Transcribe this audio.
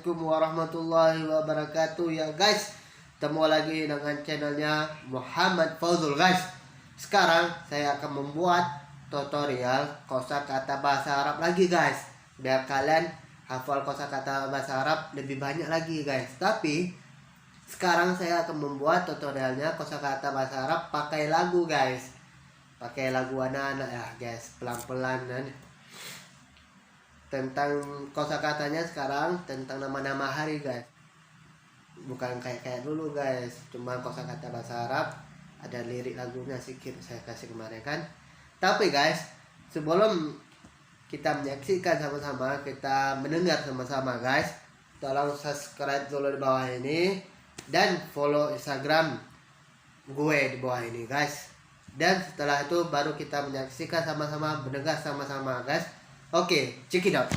Assalamualaikum warahmatullahi wabarakatuh ya guys. Ketemu lagi dengan channelnya Muhammad Fauzul guys. Sekarang saya akan membuat tutorial kosakata bahasa Arab lagi guys, biar kalian hafal kosakata bahasa Arab lebih banyak lagi guys. Tapi sekarang saya akan membuat tutorialnya kosakata bahasa Arab pakai lagu guys. Pakai lagu anak-anak ya guys, pelan-pelan kan. Tentang kosakatanya sekarang tentang nama-nama hari guys, bukan kayak dulu guys, cuma kosakata bahasa Arab, ada lirik lagunya sedikit saya kasih kemarin kan. Tapi guys, sebelum kita menyaksikan sama-sama, kita mendengar sama-sama guys, tolong subscribe dulu di bawah ini dan follow Instagram gue di bawah ini guys. Dan setelah itu baru kita menyaksikan sama-sama, mendengar sama-sama guys. Oke, check it out.